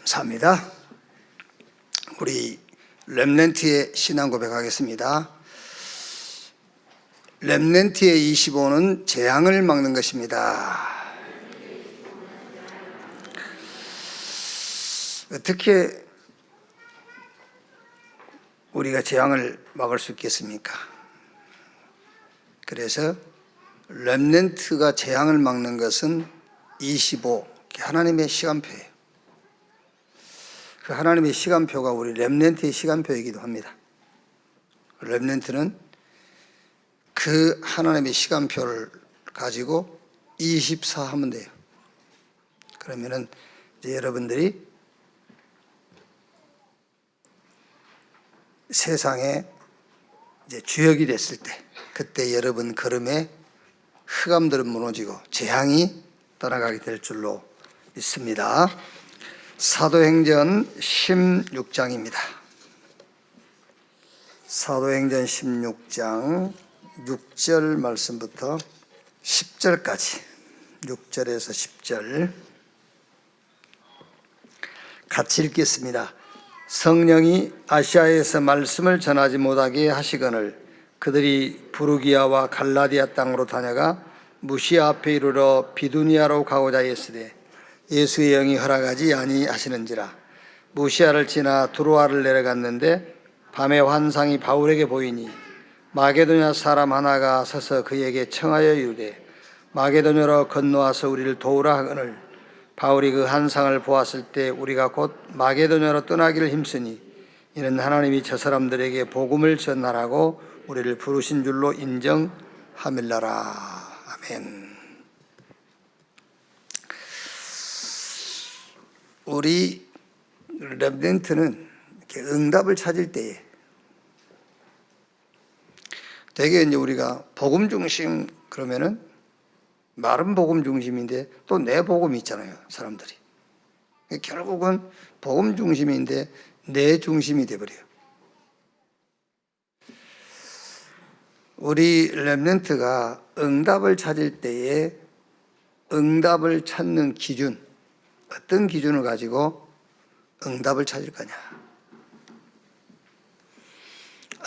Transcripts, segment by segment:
감사합니다. 우리 렘넌트의 신앙 고백하겠습니다. 렘넌트의 25는 재앙을 막는 것입니다. 어떻게 우리가 재앙을 막을 수 있겠습니까? 그래서 렘넌트가 재앙을 막는 것은 25, 하나님의 시간표예요. 그 하나님의 시간표가 우리 렘넌트의 시간표이기도 합니다. 렘넌트는 그 하나님의 시간표를 가지고 24 하면 돼요. 그러면은 이제 여러분들이 세상에 이제 주역이 됐을 때, 그때 여러분 걸음에 흑암들은 무너지고 재앙이 떠나가게 될 줄로 믿습니다. 사도행전 16장입니다. 사도행전 16장 6절 말씀부터 10절까지, 6절에서 10절 같이 읽겠습니다. 성령이 아시아에서 말씀을 전하지 못하게 하시거늘 그들이 부르기아와 갈라디아 땅으로 다녀가 무시아 앞에 이르러 비두니아로 가고자 했으되 예수의 영이 허락하지 아니하시는지라. 무시아를 지나 두로아를 내려갔는데 밤에 환상이 바울에게 보이니 마게도냐 사람 하나가 서서 그에게 청하여 이르되 마게도냐로 건너와서 우리를 도우라 하거늘 바울이 그 환상을 보았을 때 우리가 곧 마게도냐로 떠나기를 힘쓰니 이는 하나님이 저 사람들에게 복음을 전하라고 우리를 부르신 줄로 인정함일라라. 아멘. 우리 렘넌트는 이렇게 응답을 찾을 때에 되게 이제 우리가 복음 중심 그러면은 말은 복음 중심인데 또 내 복음이 있잖아요, 사람들이. 결국은 복음 중심인데 내 중심이 돼버려요. 우리 렘넌트가 응답을 찾을 때에 응답을 찾는 기준, 어떤 기준을 가지고 응답을 찾을 거냐.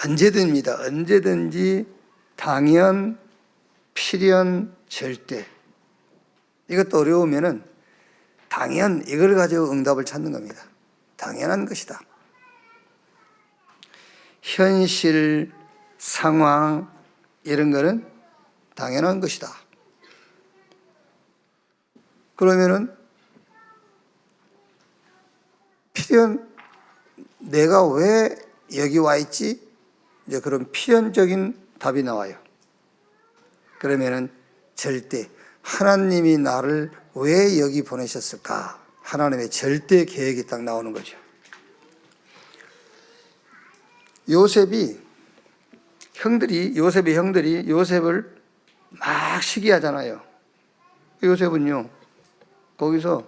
언제든지 당연, 필연, 절대. 이것도 어려우면은 당연, 이걸 가지고 응답을 찾는 겁니다. 당연한 것이다. 현실, 상황, 이런 거는 당연한 것이다. 그러면은 필연, 내가 왜 여기 와 있지? 이제 그런 필연적인 답이 나와요. 그러면은 절대, 하나님이 나를 왜 여기 보내셨을까? 하나님의 절대 계획이 딱 나오는 거죠. 요셉의 형들이 요셉을 막 시기하잖아요. 요셉은요, 거기서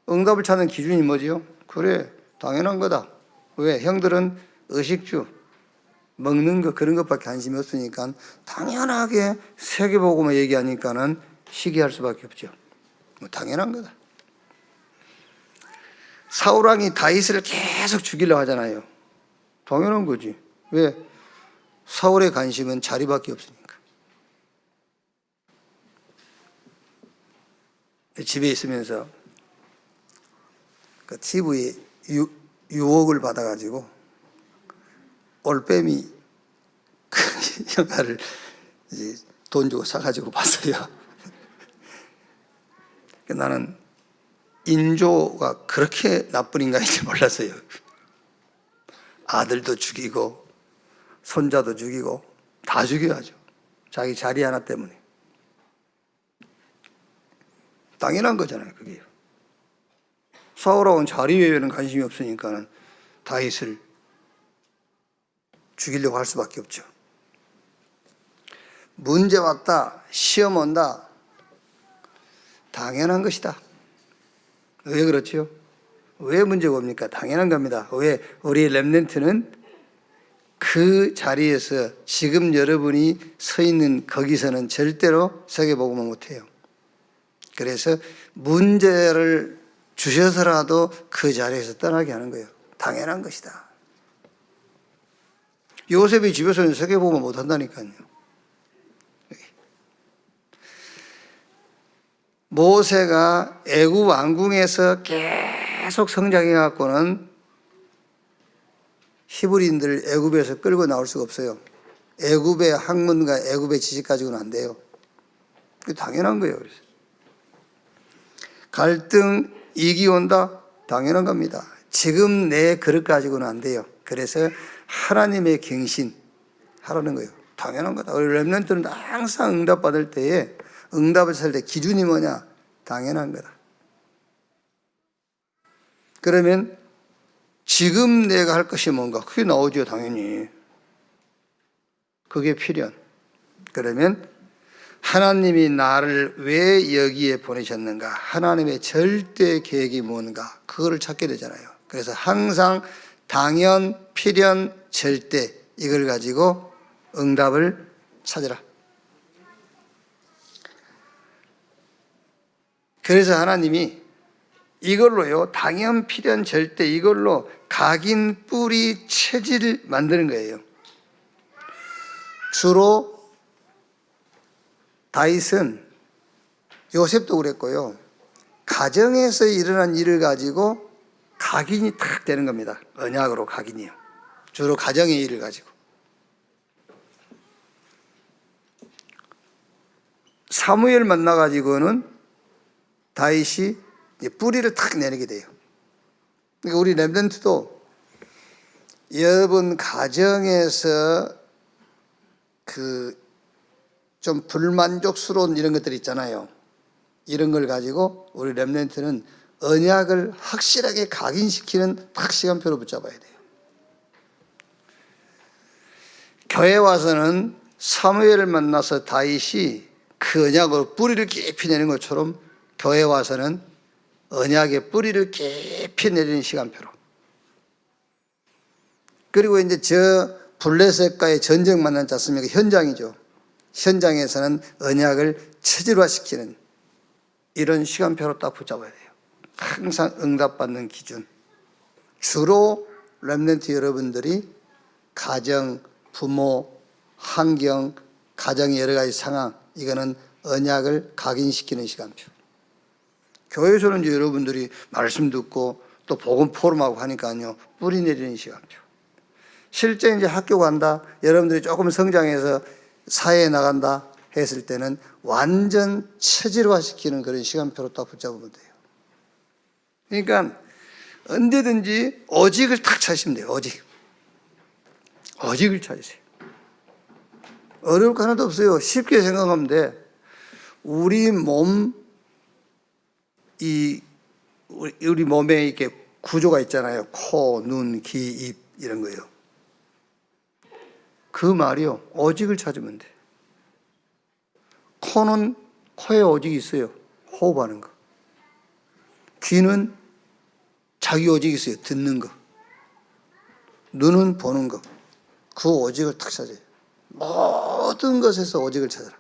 응답을 찾는 기준이 뭐지요? 그래, 당연한 거다. 왜? 형들은 의식주, 먹는 거 그런 것밖에 관심이 없으니까 당연하게 세계복음을 얘기하니까는 시기할 수밖에 없죠. 뭐 당연한 거다. 사울왕이 다윗을 계속 죽이려고 하잖아요. 당연한 거지. 왜? 사울의 관심은 자리밖에 없으니까. 집에 있으면서 그 TV에 유혹을 받아가지고 올빼미 그 영화를 이제 돈 주고 사가지고 봤어요. 나는 인조가 그렇게 나쁜 인간인지 몰랐어요. 아들도 죽이고 손자도 죽이고 다 죽여야죠. 자기 자리 하나 때문에. 당연한 거잖아요, 그게. 사울왕은 자리 외에는 관심이 없으니까는 다윗을 죽이려고 할 수밖에 없죠. 문제 왔다, 시험 온다, 당연한 것이다. 왜 그렇죠? 왜 문제가 옵니까? 당연한 겁니다. 왜? 우리 렘넌트는 그 자리에서 지금 여러분이 서 있는 거기서는 절대로 세계복음을 못해요. 그래서 문제를 주셔서라도 그 자리에서 떠나게 하는 거예요. 당연한 것이다. 요셉이 집에서는 세계복음을 못한다니까요. 모세가 애굽 왕궁에서 계속 성장해 갖고는 히브리인들 애굽에서 끌고 나올 수가 없어요. 애굽의 학문과 애굽의 지식 가지고는 안 돼요. 그게 당연한 거예요. 그래서 갈등, 이기 온다? 당연한 겁니다. 지금 내 그릇 가지고는 안 돼요. 그래서 하나님의 경신 하라는 거예요. 당연한 거다. 우리 렘넌트는 항상 응답받을 때에 응답을 살 때 기준이 뭐냐? 당연한 거다. 그러면 지금 내가 할 것이 뭔가? 그게 나오죠, 당연히. 그게 필연. 그러면 하나님이 나를 왜 여기에 보내셨는가? 하나님의 절대 계획이 뭔가? 그거를 찾게 되잖아요. 그래서 항상 당연, 필연, 절대 이걸 가지고 응답을 찾으라. 그래서 하나님이 이걸로요, 당연, 필연, 절대 이걸로 각인, 뿌리, 체질을 만드는 거예요. 주로 다윗은 요셉도 그랬고요. 가정에서 일어난 일을 가지고 각인이 탁 되는 겁니다. 언약으로 각인이요. 주로 가정의 일을 가지고. 사무엘 만나가지고는 다윗이 뿌리를 탁 내리게 돼요. 그러니까 우리 렘넌트도 여러분 가정에서 좀 불만족스러운 이런 것들 있잖아요. 이런 걸 가지고 우리 렘넌트는 언약을 확실하게 각인시키는 딱 시간표를 붙잡아야 돼요. 교회 와서는 사무엘을 만나서 다윗이 그 언약으로 뿌리를 깊이 내는 것처럼 교회 와서는 언약의 뿌리를 깊이 내리는 시간표로. 그리고 이제 저 블레셋과의 전쟁 만나지 않습니까? 현장이죠. 현장에서는 언약을 체질화시키는 이런 시간표로 딱 붙잡아야 돼요. 항상 응답받는 기준. 주로 렘넌트 여러분들이 가정, 부모, 환경, 가정의 여러 가지 상황, 이거는 언약을 각인시키는 시간표. 교회에서는 이제 여러분들이 말씀 듣고 또 복음 포럼하고 하니까요, 뿌리 내리는 시간표. 실제 이제 학교 간다, 여러분들이 조금 성장해서 사회에 나간다 했을 때는 완전 체질화시키는 그런 시간표로 딱 붙잡으면 돼요. 그러니까 언제든지 오직을 탁 찾으시면 돼요. 오직을 찾으세요. 어려울 거 하나도 없어요. 쉽게 생각하면 돼. 우리 몸에 이렇게 구조가 있잖아요. 코, 눈, 귀, 입 이런 거요. 그 말이요. 오직을 찾으면 돼. 코는 코에 오직이 있어요. 호흡하는 거. 귀는 자기 오직이 있어요. 듣는 거. 눈은 보는 거. 그 오직을 탁 찾아요. 모든 것에서 오직을 찾아라.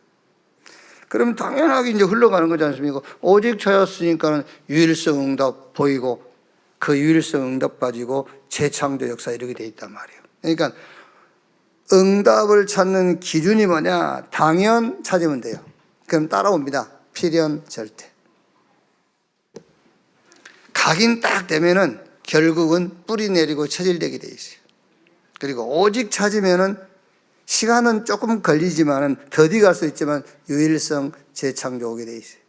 그러면 당연하게 이제 흘러가는 거지 않습니까? 오직 찾았으니까 유일성 응답 보이고 그 유일성 응답 가지고 재창조 역사 이렇게 돼 있단 말이에요. 그러니까 응답을 찾는 기준이 뭐냐? 당연 찾으면 돼요. 그럼 따라옵니다. 필연, 절대. 각인 딱 되면은 결국은 뿌리 내리고 체질되게 돼 있어요. 그리고 오직 찾으면은 시간은 조금 걸리지만은 더디 갈 수 있지만 유일성 재창조 오게 돼 있어요.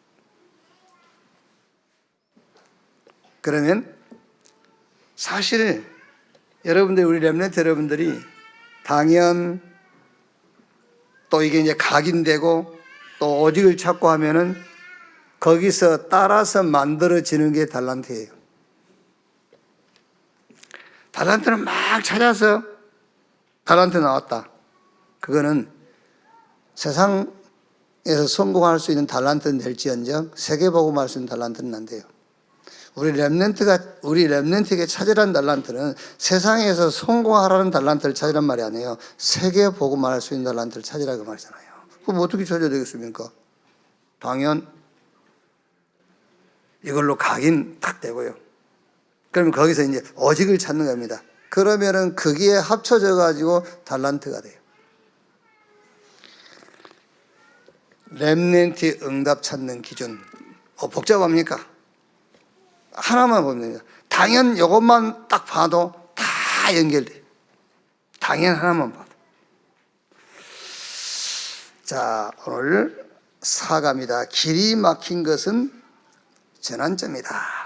그러면 사실 여러분들, 우리 렘넌트 여러분들이 당연 또 이게 이제 각인되고 또 오직을 찾고 하면은 거기서 따라서 만들어지는 게 달란트예요. 달란트는 막 찾아서 달란트 나왔다. 그거는 세상에서 성공할 수 있는 달란트는 될지언정 세계복음할 수 있는 달란트는 안 돼요. 우리 렘넌트에게 찾으라는 달란트는 세상에서 성공하라는 달란트를 찾으란 말이 아니에요. 세계복음을 할 수 있는 달란트를 찾으라고 말이잖아요. 그럼 어떻게 찾아야 되겠습니까? 당연 이걸로 각인 딱 되고요. 그러면 거기서 이제 오직을 찾는 겁니다. 그러면은 거기에 합쳐져 가지고 달란트가 돼요. 렘넌트 응답 찾는 기준. 복잡합니까? 하나만 보면 됩니다. 당연 이것만 딱 봐도 다 연결돼요. 당연 하나만 봐도. 자, 오늘 사과입니다. 길이 막힌 것은 전환점이다.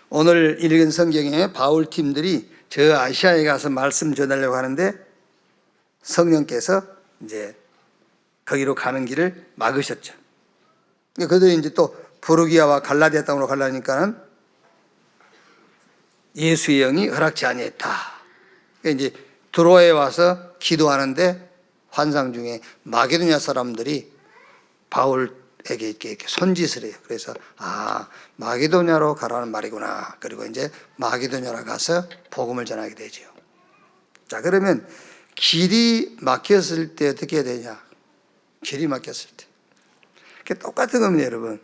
오늘 읽은 성경에 바울 팀들이 저 아시아에 가서 말씀 전하려고 하는데 성령께서 이제 거기로 가는 길을 막으셨죠. 그들이 이제 또 부르기아와 갈라디아 땅으로 가려니까는 예수의 영이 허락지 아니했다. 이제 드로아에 와서 기도하는데 환상 중에 마게도냐 사람들이 바울에게 이렇게 손짓을 해요. 그래서 마게도냐로 가라는 말이구나. 그리고 이제 마게도냐로 가서 복음을 전하게 되죠. 자, 그러면 길이 막혔을 때 어떻게 해야 되냐? 길이 막혔을 때. 그게 똑같은 겁니다, 여러분.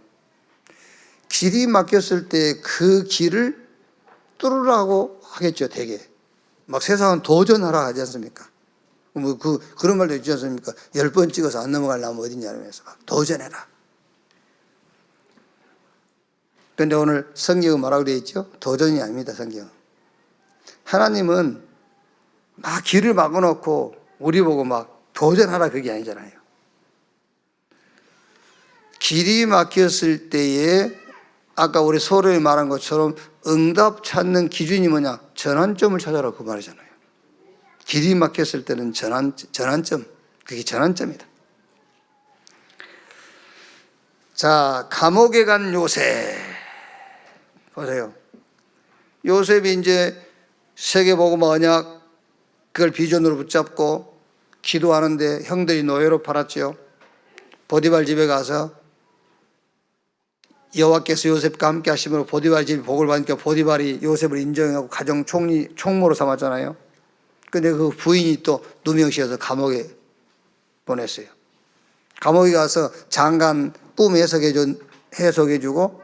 길이 막혔을 때 그 길을 뚫으라고 하겠죠, 되게. 막 세상은 도전하라 하지 않습니까? 그런 말도 있지 않습니까? 10번 찍어서 안 넘어가려면 어디냐면서 막 도전해라. 그런데 오늘 성경은 뭐라고 되어 있죠? 도전이 아닙니다, 성경은. 하나님은 막 길을 막아놓고 우리 보고 막 도전하라 그게 아니잖아요. 길이 막혔을 때에 아까 우리 소련이 말한 것처럼 응답 찾는 기준이 뭐냐? 전환점을 찾아라 그 말이잖아요. 길이 막혔을 때는 전환점, 그게 전환점이다. 자, 감옥에 간 요셉 보세요. 요셉이 이제 세계복음 언약 그걸 비전으로 붙잡고 기도하는데 형들이 노예로 팔았죠. 보디발 집에 가서 여호와께서 요셉과 함께 하심으로 보디발 집이 복을 받으니까 보디발이 요셉을 인정하고 가정 총무로 삼았잖아요. 근데 그 부인이 또 누명씌어서 감옥에 보냈어요. 감옥에 가서 장관 꿈 해석해주고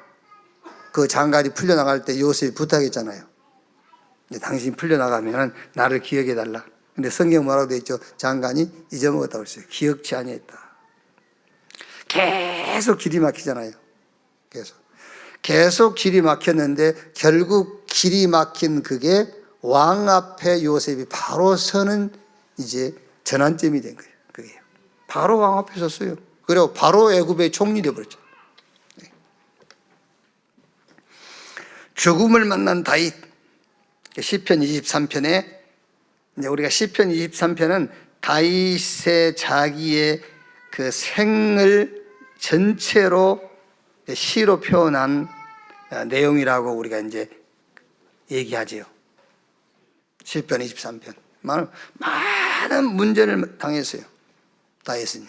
그 장관이 풀려나갈 때 요셉이 부탁했잖아요. 당신이 풀려나가면 나를 기억해달라. 근데 성경 뭐라고 되어 있죠? 장관이 잊어먹었다고 했어요. 기억치 아니했다. 계속 길이 막히잖아요. 계속 길이 막혔는데 결국 길이 막힌 그게 왕 앞에 요셉이 바로 서는 이제 전환점이 된 거예요. 그게 바로 왕 앞에 섰어요. 그리고 바로 애굽의 총리 되어버렸죠. 죽음을 만난 다윗. 시편 23편에 이제 우리가 시편 23편은 다윗의 자기의 그 생을 전체로 시로 표현한 내용이라고 우리가 이제 얘기하지요. 시편 23편. 많은 문제를 당했어요. 다윗은요.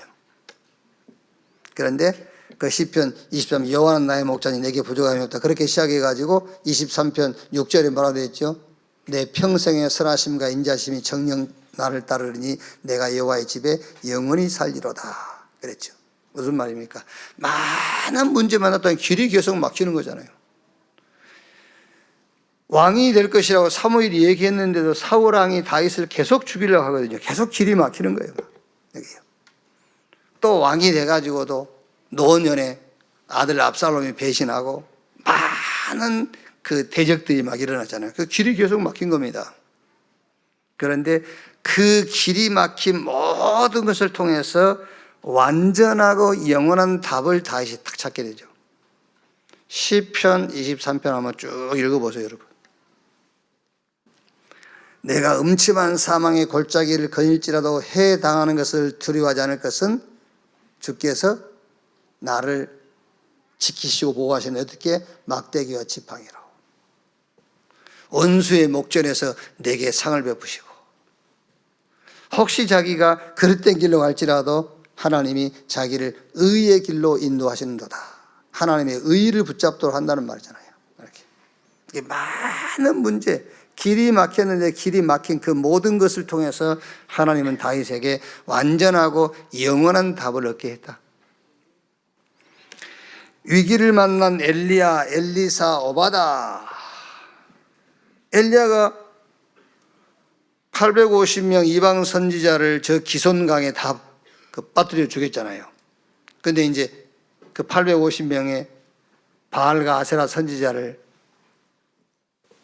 그런데 그 시편 23편 여호와는 나의 목자니 내게 부족함이 없다. 그렇게 시작해가지고 23편 6절에 뭐라고 되어 있죠? 내 평생의 선하심과 인자심이 정녕 나를 따르니 내가 여호와의 집에 영원히 살리로다. 그랬죠. 무슨 말입니까? 많은 문제 만났더니 길이 계속 막히는 거잖아요. 왕이 될 것이라고 사무엘이 얘기했는데도 사울 왕이 다윗을 계속 죽이려고 하거든요. 계속 길이 막히는 거예요. 여기요. 또 왕이 돼가지고도 노년에 아들 압살롬이 배신하고 많은 그 대적들이 막 일어났잖아요. 그 길이 계속 막힌 겁니다. 그런데 그 길이 막힌 모든 것을 통해서 완전하고 영원한 답을 다윗이 딱 찾게 되죠. 시편 23편 한번 쭉 읽어보세요, 여러분. 내가 음침한 사망의 골짜기를 거닐지라도 해당하는 것을 두려워하지 않을 것은 주께서 나를 지키시고 보호하시는 어떻게 막대기와 지팡이로 원수의 목전에서 내게 상을 베푸시고 혹시 자기가 그릇된 길로 갈지라도 하나님이 자기를 의의 길로 인도하시는도다. 하나님의 의를 붙잡도록 한다는 말이잖아요. 이렇게 많은 문제, 길이 막혔는데 길이 막힌 그 모든 것을 통해서 하나님은 다윗에게 완전하고 영원한 답을 얻게 했다. 위기를 만난 엘리야, 엘리사, 오바다. 엘리야가 850명 이방 선지자를 저 기손강에 다 빠뜨려 죽였잖아요. 근데 이제 그 850명의 바알과 아세라 선지자를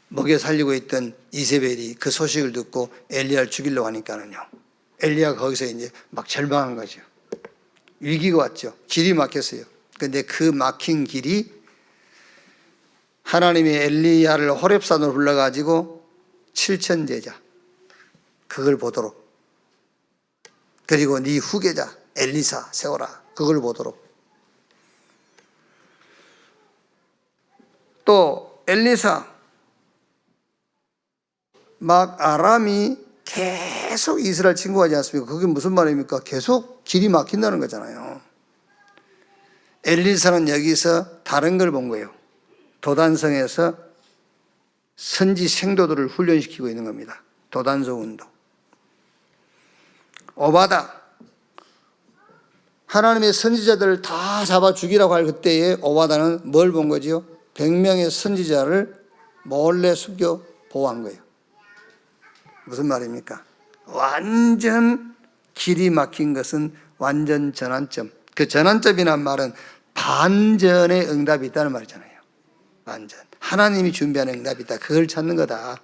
먹여 살리고 있던 이세벨이 그 소식을 듣고 엘리야를 죽이려고 하니까는요, 엘리야가 거기서 이제 막 절망한 거죠. 위기가 왔죠. 길이 막혔어요. 근데 그 막힌 길이 하나님이 엘리야를 호렙산으로 불러가지고 7천 제자 그걸 보도록, 그리고 네 후계자 엘리사 세워라 그걸 보도록. 또 엘리사 막 아람이 계속 이스라엘 침공하지 않습니까? 그게 무슨 말입니까? 계속 길이 막힌다는 거잖아요. 엘리사는 여기서 다른 걸 본 거예요. 도단성에서 선지 생도들을 훈련시키고 있는 겁니다. 도단성 운동. 오바다, 하나님의 선지자들을 다 잡아 죽이라고 할 그때에 오바다는 뭘 본 거지요? 100명의 선지자를 몰래 숨겨 보호한 거예요. 무슨 말입니까? 완전 길이 막힌 것은 완전 전환점. 그 전환점이란 말은 반전의 응답이 있다는 말이잖아요. 완전. 하나님이 준비하는 응답이 있다. 그걸 찾는 거다.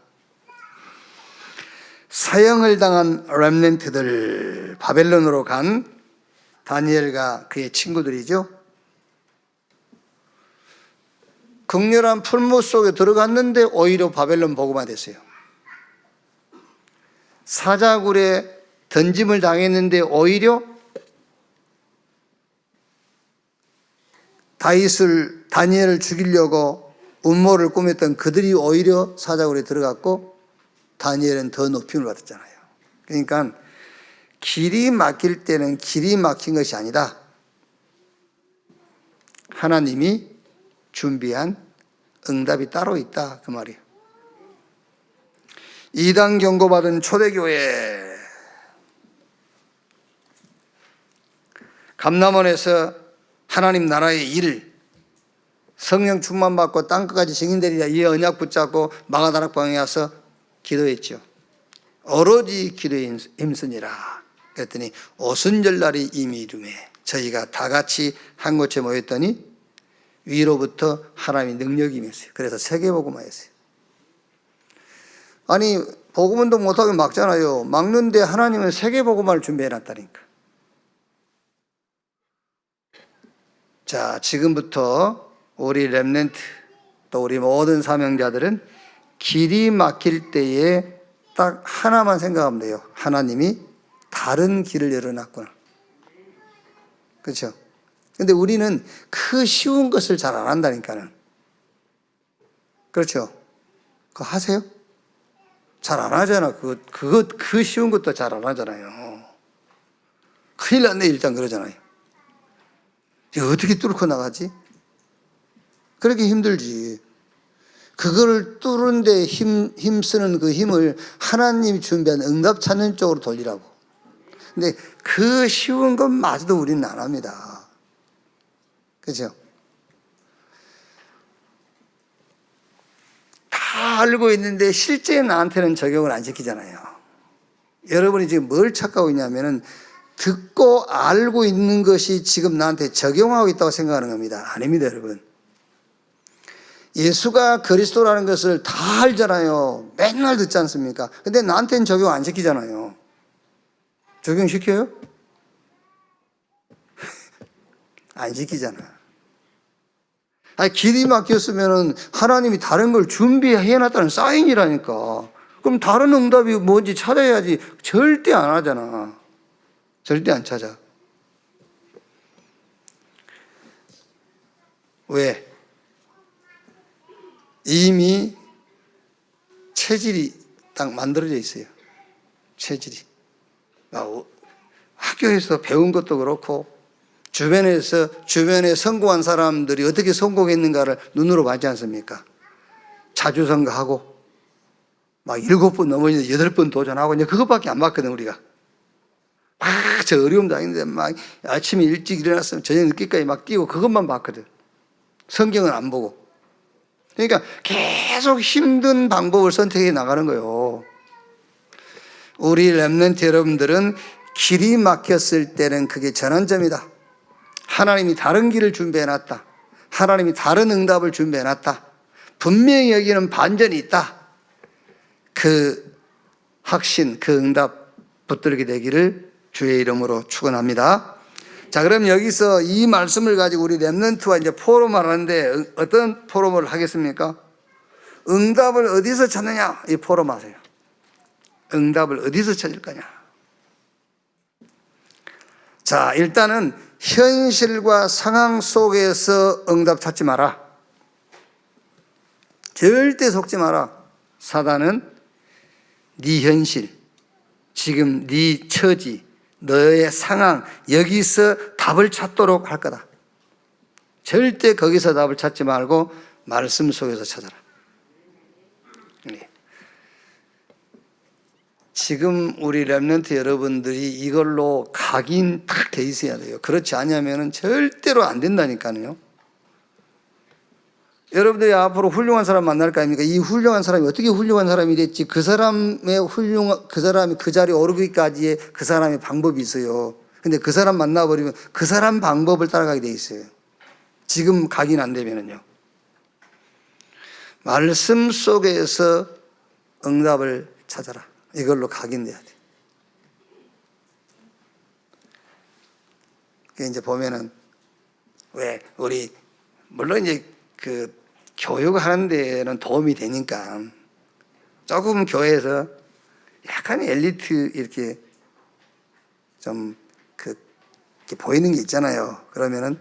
사형을 당한 렘넌트들, 바벨론으로 간 다니엘과 그의 친구들이죠. 극렬한 풀무 속에 들어갔는데 오히려 바벨론 보고만 됐어요. 사자굴에 던짐을 당했는데 오히려 다니엘을 죽이려고 음모를 꾸몄던 그들이 오히려 사자굴에 들어갔고 다니엘은 더 높임을 받았잖아요. 그러니까 길이 막힐 때는 길이 막힌 것이 아니다. 하나님이 준비한 응답이 따로 있다 그 말이에요. 이단 경고받은 초대교회, 감남원에서 하나님 나라의 일, 성령 충만 받고 땅끝까지 증인되리라 이 언약 붙잡고 마가다락방에 와서 기도했죠. 오로지 기도에 힘쓰니라. 그랬더니 오순절날이 이미 이르매 저희가 다 같이 한 곳에 모였더니 위로부터 하나님의 능력이 임했어요. 그래서 세계복음화 했어요. 아니 복음운동 못하게 막잖아요. 막는데 하나님은 세계복음화를 준비해놨다니까. 자, 지금부터 우리 렘넌트 또 우리 모든 사명자들은 길이 막힐 때에 딱 하나만 생각하면 돼요. 하나님이 다른 길을 열어놨구나. 그렇죠? 근데 우리는 그 쉬운 것을 잘 안 한다니까는. 그렇죠? 그거 하세요? 잘 안 하잖아. 그 쉬운 것도 잘 안 하잖아요. 큰일 났네, 일단 그러잖아요. 이거 어떻게 뚫고 나가지? 그렇게 힘들지. 그거를 뚫는데 힘쓰는 그 힘을 하나님이 준비한 응답 찾는 쪽으로 돌리라고. 근데 그 쉬운 것마저도 우리는 안 합니다. 그죠? 다 알고 있는데 실제 나한테는 적용을 안 시키잖아요. 여러분이 지금 뭘 착각하고 있냐면은 듣고 알고 있는 것이 지금 나한테 적용하고 있다고 생각하는 겁니다. 아닙니다, 여러분. 예수가 그리스도라는 것을 다 알잖아요. 맨날 듣지 않습니까? 근데 나한테는 적용 안 시키잖아요. 적용시켜요? 안 시키잖아. 아니, 길이 막혔으면 하나님이 다른 걸 준비해놨다는 사인이라니까. 그럼 다른 응답이 뭔지 찾아야지. 절대 안 하잖아. 절대 안 찾아. 왜? 이미 체질이 딱 만들어져 있어요. 체질이. 학교에서 배운 것도 그렇고 주변에 성공한 사람들이 어떻게 성공했는가를 눈으로 보지 않습니까? 자주성가하고 막 7번 넘어지는데 8번 도전하고 이제 그것밖에 안 봤거든 우리가. 막 저 어려움 당했는데 막 아침에 일찍 일어났으면 저녁 늦게까지 막 뛰고 그것만 봤거든. 성경은 안 보고. 그러니까 계속 힘든 방법을 선택해 나가는 거예요. 우리 렘넌트 여러분들은 길이 막혔을 때는 그게 전환점이다. 하나님이 다른 길을 준비해 놨다. 하나님이 다른 응답을 준비해 놨다. 분명히 여기는 반전이 있다. 그 확신, 그 응답 붙들게 되기를 주의 이름으로 축원합니다. 자, 그럼 여기서 이 말씀을 가지고 우리 렘넌트와 이제 포럼을 하는데 어떤 포럼을 하겠습니까? 응답을 어디서 찾느냐? 이 포럼 하세요. 응답을 어디서 찾을 거냐? 자, 일단은 현실과 상황 속에서 응답 찾지 마라. 절대 속지 마라. 사단은 네 현실, 지금 네 처지, 너의 상황, 여기서 답을 찾도록 할 거다. 절대 거기서 답을 찾지 말고 말씀 속에서 찾아라. 지금 우리 렘넌트 여러분들이 이걸로 각인 딱 돼 있어야 돼요. 그렇지 않으면 절대로 안 된다니까요. 여러분들이 앞으로 훌륭한 사람 만날 거 아닙니까? 이 훌륭한 사람이 어떻게 훌륭한 사람이 됐지? 그 사람이 그 자리에 오르기까지의 그 사람의 방법이 있어요. 근데 그 사람 만나버리면 그 사람 방법을 따라가게 돼 있어요. 지금 각인 안 되면은요. 말씀 속에서 응답을 찾아라. 이걸로 각인돼야 돼. 이제 보면은 왜 우리 물론 이제 그 교육하는 데는 도움이 되니까 조금 교회에서 약간 엘리트 이렇게 좀 이렇게 보이는 게 있잖아요. 그러면은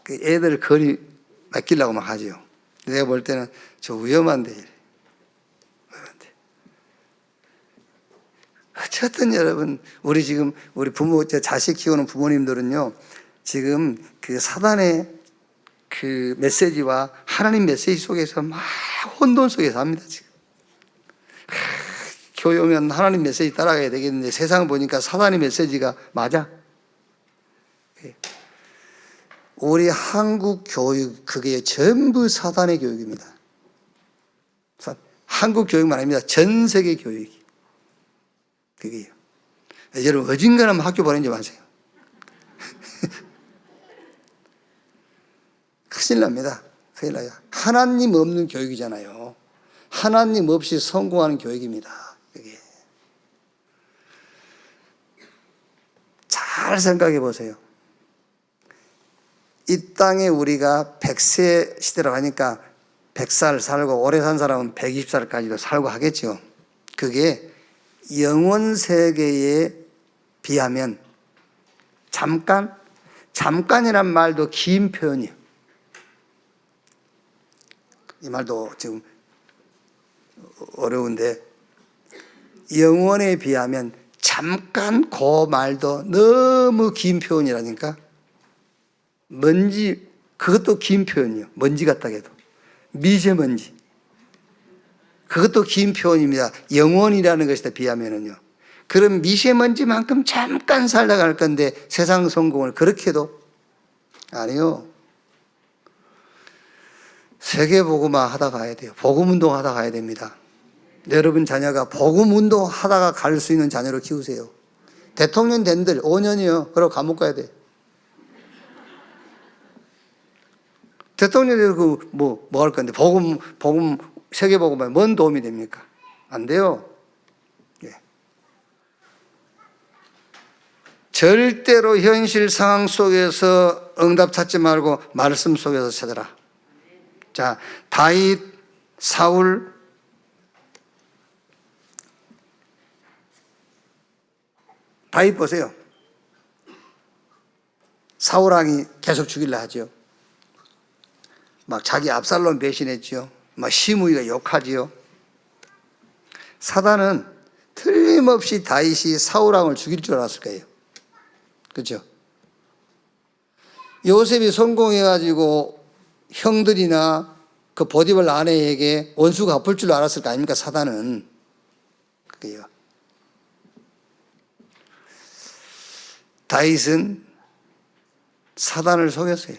그 애들 거리 맡기려고 막 하죠. 내가 볼 때는 저 위험한데. 어쨌든 여러분, 우리 지금 우리 부모, 자식 키우는 부모님들은요, 지금 그 사단의 그 메시지와 하나님 메시지 속에서 막 혼돈 속에서 합니다, 지금. 교회 오면 하나님 메시지 따라가야 되겠는데 세상 보니까 사단의 메시지가 맞아. 우리 한국 교육, 그게 전부 사단의 교육입니다. 한국 교육만 아닙니다. 전 세계 교육이. 그게요. 여러분, 어딘가는 학교 보내지 마세요. 큰일 납니다. 큰일 나요. 하나님 없는 교육이잖아요. 하나님 없이 성공하는 교육입니다. 그게. 잘 생각해 보세요. 이 땅에 우리가 100세 시대라고 하니까 100살 살고 오래 산 사람은 120살까지도 살고 하겠죠. 그게 영원 세계에 비하면 잠깐이란 말도 긴 표현이에요. 이 말도 지금 어려운데 영원에 비하면 잠깐 그 말도 너무 긴 표현이라니까. 먼지, 그것도 긴 표현이에요. 먼지 같다 해도. 미세먼지. 그것도 긴 표현입니다. 영원이라는 것에 비하면은요. 그럼 미세먼지만큼 잠깐 살다 갈 건데 세상 성공을 그렇게도 아니요. 세계복음화 하다 가야 돼요. 복음운동 하다 가야 됩니다. 여러분 자녀가 복음운동 하다가 갈 수 있는 자녀로 키우세요. 대통령 된들 5년이요. 그럼 감옥 가야 돼. 대통령이 뭐 할 건데 복음 세계복음화에 뭔 도움이 됩니까? 안 돼요. 예. 절대로 현실 상황 속에서 응답 찾지 말고 말씀 속에서 찾아라. 자, 다윗, 사울, 다윗 보세요. 사울 왕이 계속 죽이려 하죠. 막 자기 압살롬 배신했죠. 막 시므이가 욕하지요. 사단은 틀림없이 다윗이 사울 왕을 죽일 줄 알았을 거예요. 그렇죠? 요셉이 성공해가지고 형들이나 그 보디발 아내에게 원수 갚을 줄 알았을 거 아닙니까? 사단은. 그게요. 다윗은 사단을 속였어요.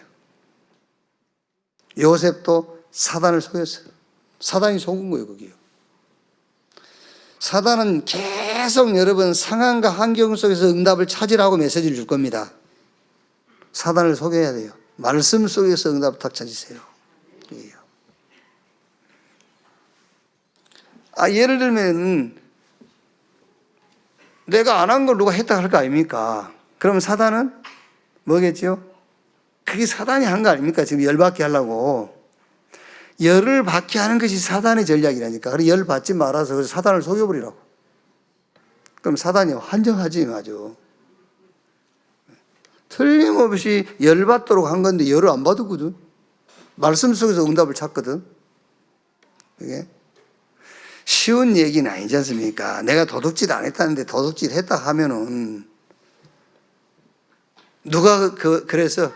요셉도 사단을 속였어요. 사단이 속은 거예요, 거기요. 사단은 계속 여러분 상황과 환경 속에서 응답을 찾으라고 메시지를 줄 겁니다. 사단을 속여야 돼요. 말씀 속에서 응답을 딱 찾으세요. 예를 들면 내가 안 한 걸 누가 했다 할 거 아닙니까? 그러면 사단은 뭐겠죠? 그게 사단이 한 거 아닙니까? 지금 열받게 하려고. 열을 받게 하는 것이 사단의 전략이라니까. 그래서 열 받지 말아서 그래서 사단을 속여버리라고. 그럼 사단이 환정하지, 아주. 틀림없이 열 받도록 한 건데 열을 안 받았거든. 말씀 속에서 응답을 찾거든. 이게 쉬운 얘기는 아니지 않습니까? 내가 도둑질 안 했다는데 도둑질 했다 하면은 누가 그래서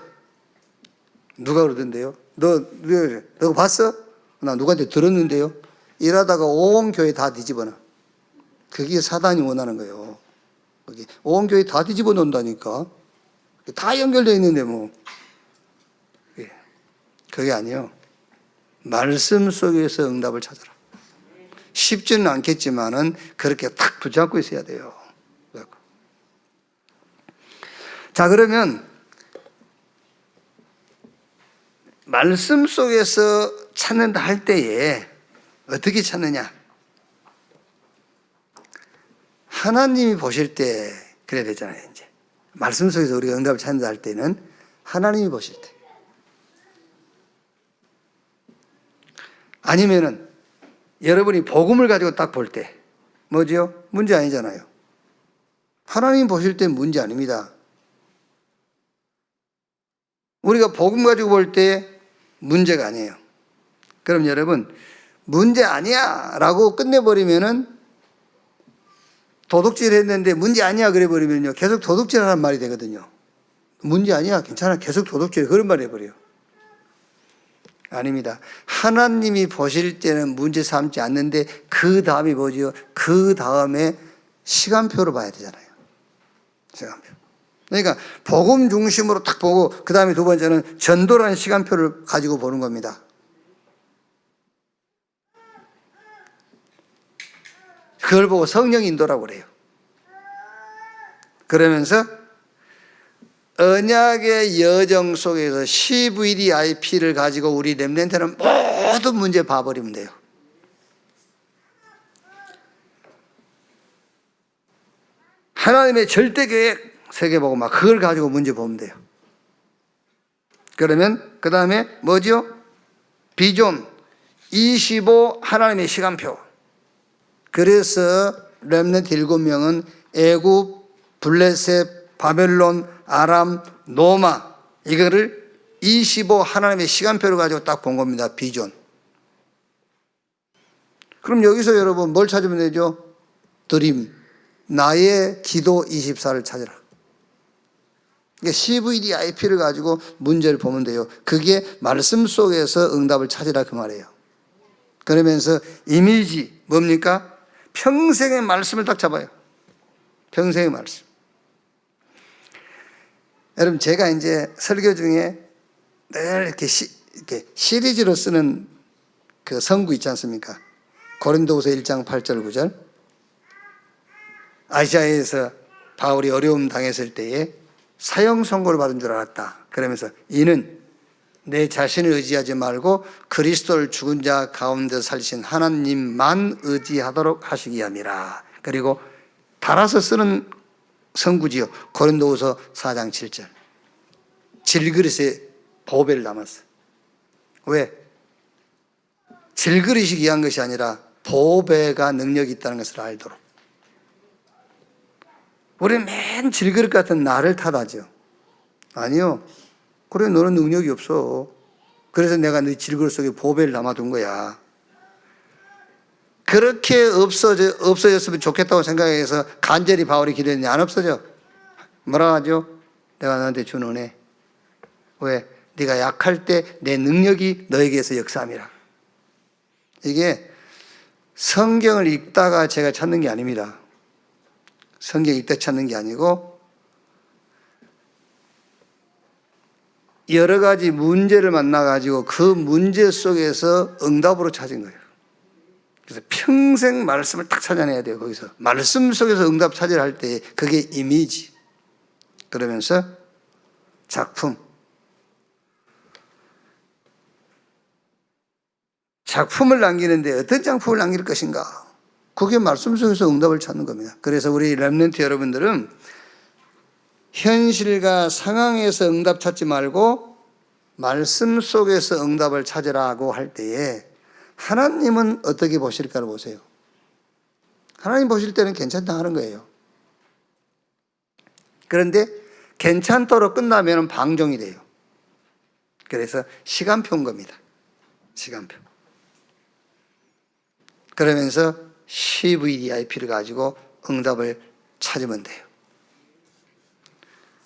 누가 그러던데요? 너 봤어? 나 누구한테 들었는데요? 일하다가 온 교회 다 뒤집어놔. 그게 사단이 원하는 거예요. 거기 온 교회 다 뒤집어 놓는다니까. 다 연결되어 있는데 뭐. 그게 아니에요. 말씀 속에서 응답을 찾아라. 쉽지는 않겠지만은 그렇게 탁 붙잡고 있어야 돼요. 자, 그러면 말씀 속에서 찾는다 할 때에 어떻게 찾느냐? 하나님이 보실 때 그래야 되잖아요, 이제. 말씀 속에서 우리가 응답을 찾는다 할 때는 하나님이 보실 때. 아니면은 여러분이 복음을 가지고 딱 볼 때 뭐지요? 문제 아니잖아요. 하나님 보실 때 문제 아닙니다. 우리가 복음 가지고 볼 때 문제가 아니에요. 그럼 여러분 문제 아니야 라고 끝내버리면은 도둑질 했는데 문제 아니야 그래 버리면요 계속 도둑질 하는 말이 되거든요. 문제 아니야 괜찮아 계속 도둑질 그런 말 해버려요. 아닙니다. 하나님이 보실 때는 문제 삼지 않는데 그 다음이 뭐지요? 그 다음에 시간표로 봐야 되잖아요. 시간표. 그러니까 복음 중심으로 딱 보고 그 다음에 두 번째는 전도라는 시간표를 가지고 보는 겁니다. 그걸 보고 성령 인도라고 그래요. 그러면서 언약의 여정 속에서 CVDIP를 가지고 우리 렘넌트는 모든 문제 봐버리면 돼요. 하나님의 절대 계획 세계보고 막 그걸 가지고 문제 보면 돼요. 그러면 그 다음에 뭐죠? 비전 25 하나님의 시간표. 그래서 렘넌트 7명은 애굽, 블레셋, 바벨론, 아람, 노마 이거를 25 하나님의 시간표를 가지고 딱 본 겁니다. 비전. 그럼 여기서 여러분 뭘 찾으면 되죠? 드림. 나의 기도 24를 찾으라. 그러니까 CVDIP를 가지고 문제를 보면 돼요. 그게 말씀 속에서 응답을 찾으라 그 말이에요. 그러면서 이미지 뭡니까? 평생의 말씀을 딱 잡아요. 평생의 말씀. 여러분 제가 이제 설교 중에 늘 이렇게 시리즈로 쓰는 그 성구 있지 않습니까? 고린도후서 1장 8절 9절. 아시아에서 바울이 어려움 당했을 때에 사형 선고를 받은 줄 알았다. 그러면서 이는 내 자신을 의지하지 말고 그리스도를 죽은 자 가운데 살리신 하나님만 의지하도록 하시기 함이라. 그리고 달아서 쓰는 성구지요. 고린도후서 4장 7절. 질그릇에 보배를 담았어요. 왜? 질그릇이 귀한 것이 아니라 보배가 능력이 있다는 것을 알도록. 우리는 맨 질그릇 같은 나를 탓하죠. 아니요. 그래 너는 능력이 없어. 그래서 내가 네 질그릇 속에 보배를 담아둔 거야. 그렇게 없어졌으면 좋겠다고 생각해서 간절히 바울이 기도했는데 안 없어져. 뭐라 하죠? 내가 너한테 준 은혜. 왜? 네가 약할 때 내 능력이 너에게서 역사함이라. 이게 성경을 읽다가 제가 찾는 게 아닙니다. 성경 읽다 찾는 게 아니고 여러 가지 문제를 만나가지고 그 문제 속에서 응답으로 찾은 거예요. 그래서 평생 말씀을 딱 찾아내야 돼요. 거기서 말씀 속에서 응답 찾으려 할 때 그게 이미지, 그러면서 작품을 남기는데 어떤 작품을 남길 것인가? 그게 말씀 속에서 응답을 찾는 겁니다. 그래서 우리 렘넌트 여러분들은 현실과 상황에서 응답 찾지 말고 말씀 속에서 응답을 찾으라고 할 때에 하나님은 어떻게 보실까를 보세요. 하나님 보실 때는 괜찮다 하는 거예요. 그런데 괜찮도록 끝나면 방종이 돼요. 그래서 시간표인 겁니다. 시간표. 그러면서 CVDIP를 가지고 응답을 찾으면 돼요.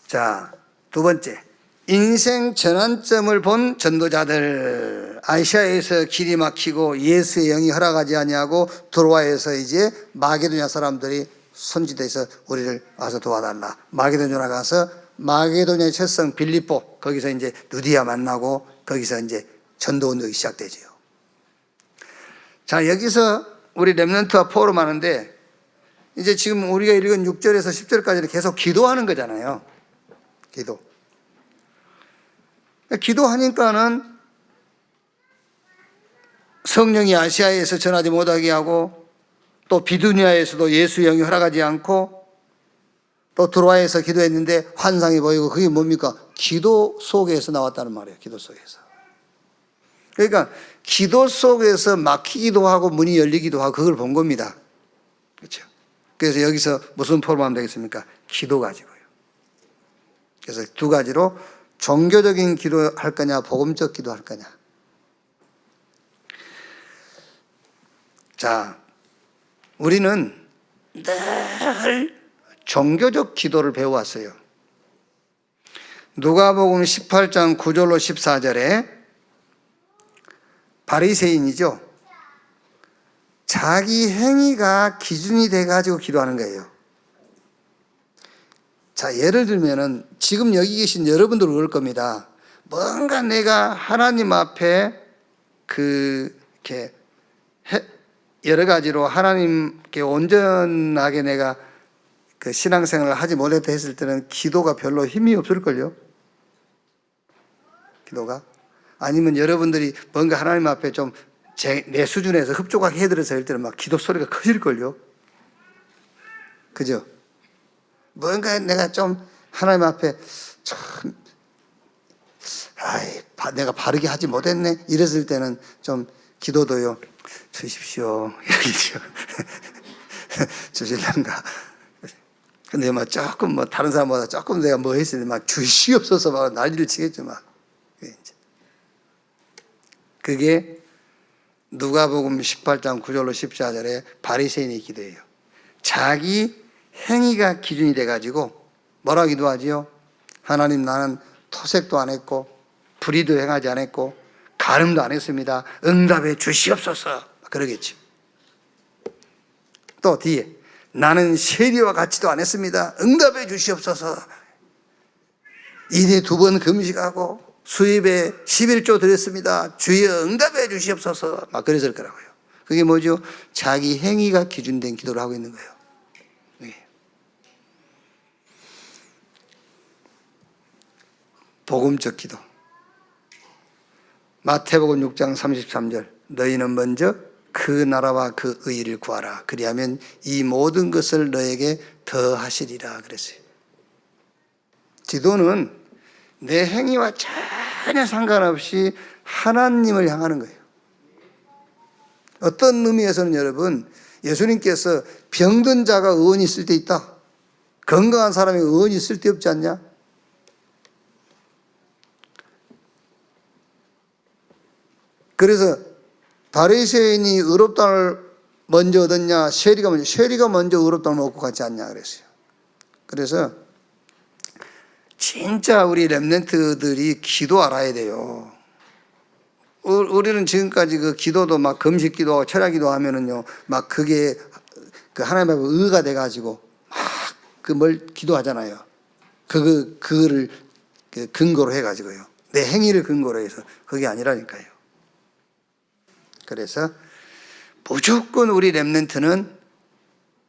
자, 두 번째. 인생 전환점을 본 전도자들. 아시아에서 길이 막히고 예수의 영이 허락하지 아니하고 드로아에서 이제 마게도냐 사람들이 손짓해서 우리를 와서 도와달라. 마게도냐에 가서 마게도냐의 첫성 빌립보, 거기서 이제 누디아 만나고 거기서 이제 전도 운동이 시작되죠. 자, 여기서 우리 렘넌트와 포럼하는데 이제 지금 우리가 읽은 6절에서 10절까지는 계속 기도하는 거잖아요. 기도하니까는 성령이 아시아에서 전하지 못하게 하고 또 비두니아에서도 예수 영이 허락하지 않고 또 드로아에서 기도했는데 환상이 보이고 그게 뭡니까? 기도 속에서 나왔다는 말이에요. 기도 속에서. 그러니까 기도 속에서 막히기도 하고 문이 열리기도 하고 그걸 본 겁니다. 그렇죠? 그래서 여기서 무슨 포럼하면 되겠습니까? 기도 가지고요. 그래서 두 가지로 종교적인 기도할 거냐, 복음적 기도할 거냐. 자, 우리는 늘 종교적 기도를 배워왔어요. 누가복음 18장 9절로 14절에 바리새인이죠. 자기 행위가 기준이 돼가지고 기도하는 거예요. 자, 예를 들면은 지금 여기 계신 여러분들 그럴 겁니다. 뭔가 내가 하나님 앞에 이렇게 여러 가지로 하나님께 온전하게 내가 그 신앙생활을 하지 못했다 했을 때는 기도가 별로 힘이 없을걸요. 기도가. 아니면 여러분들이 뭔가 하나님 앞에 좀 내 수준에서 흡족하게 해드려서 할 때는 막 기도 소리가 커질걸요. 그죠? 뭔가 내가 좀 하나님 앞에 참, 내가 바르게 하지 못했네. 이랬을 때는 좀 기도도요. 주십시오. 여기죠. 주실란가. 근데 막 조금 다른 사람보다 조금 내가 뭐 했을 때 막 주시옵소서 막 난리를 치겠죠. 막. 그게 누가복음 18장 9절로 14절에 바리새인의 기도예요. 자기 행위가 기준이 돼가지고 뭐라 기도하지요? 하나님, 나는 토색도 안 했고 불의도 행하지 않았고 간음도 안 했습니다. 응답해 주시옵소서. 그러겠죠. 또 뒤에 나는 세리와 같이도 안 했습니다. 응답해 주시옵소서. 이내 2번 금식하고 수입에 11조 드렸습니다. 주여 응답해 주시옵소서. 막 그랬을 거라고요. 그게 뭐죠? 자기 행위가 기준된 기도를 하고 있는 거예요. 복음적 기도. 마태복음 6장 33절. 너희는 먼저 그 나라와 그 의를 구하라. 그리하면 이 모든 것을 너에게 더하시리라 그랬어요. 기도는 내 행위와 전혀 상관없이 하나님을 향하는 거예요. 어떤 의미에서는 여러분, 예수님께서 병든 자가 의원이 있을 때 있다. 건강한 사람이 의원이 있을 때 없지 않냐? 그래서 바리새인이 의롭다를 먼저 얻었냐, 세리가 먼저 의롭다를 먹고 갔지 않냐 그랬어요. 그래서 진짜 우리 렘넌트들이 기도 알아야 돼요. 우리는 지금까지 그 기도도 막 금식 기도하고 철야 기도하면은요, 막 그게 그 하나님 앞에 의가 돼가지고 막 그 뭘 기도하잖아요. 그거를 그 근거로 해가지고요. 내 행위를 근거로 해서. 그게 아니라니까요. 그래서 무조건 우리 렘넌트는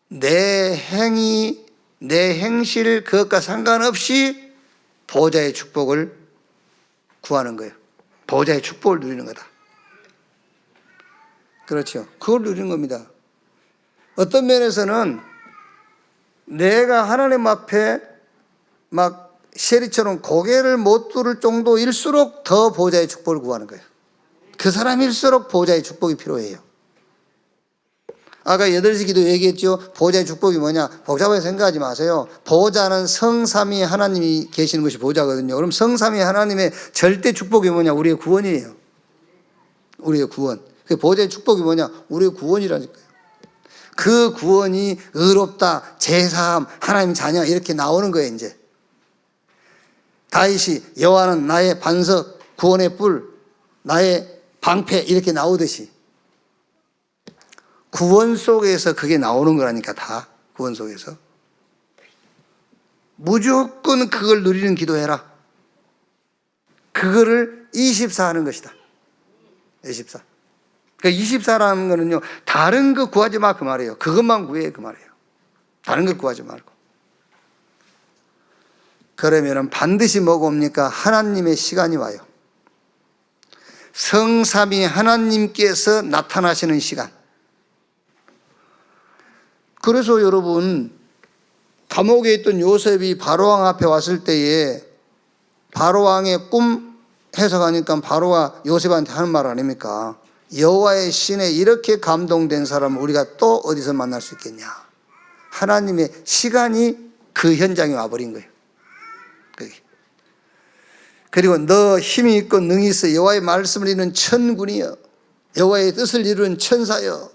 내 행위, 내 행실 그것과 상관없이 보호자의 축복을 구하는 거예요. 보호자의 축복을 누리는 거다. 그렇죠. 그걸 누리는 겁니다. 어떤 면에서는 내가 하나님 앞에 막 셰리처럼 고개를 못 들을 정도일수록 더 보호자의 축복을 구하는 거예요. 그 사람일수록 보호자의 축복이 필요해요. 아까 8시 기도 얘기했죠. 보호자의 축복이 뭐냐? 복잡하게 생각하지 마세요. 보호자는 성삼위 하나님이 계시는 것이 보호자거든요. 그럼 성삼위 하나님의 절대 축복이 뭐냐? 우리의 구원이에요. 우리의 구원. 그 보호자의 축복이 뭐냐? 우리의 구원이라니까요. 그 구원이 의롭다, 제사함, 하나님 자녀 이렇게 나오는 거예요. 이제 다윗이 여호와는 나의 반석, 구원의 뿔, 나의 방패 이렇게 나오듯이 구원 속에서 그게 나오는 거라니까. 다 구원 속에서 무조건 그걸 누리는 기도해라. 그거를 24 하는 것이다. 24. 그러니까 24라는 거는요, 다른 거 구하지 마 그 말이에요. 그것만 구해 그 말이에요. 다른 거 구하지 말고. 그러면은 반드시 뭐가 옵니까? 하나님의 시간이 와요. 성삼위 하나님께서 나타나시는 시간. 그래서 여러분, 감옥에 있던 요셉이 바로왕 앞에 왔을 때에 바로왕의 꿈 해석하니까 바로가 요셉한테 하는 말 아닙니까? 여호와의 신에 이렇게 감동된 사람을 우리가 또 어디서 만날 수 있겠냐? 하나님의 시간이 그 현장에 와버린 거예요. 그리고 너 힘이 있고 능이 있어 여호와의 말씀을 이루는 천군이여, 여호와의 뜻을 이루는 천사여.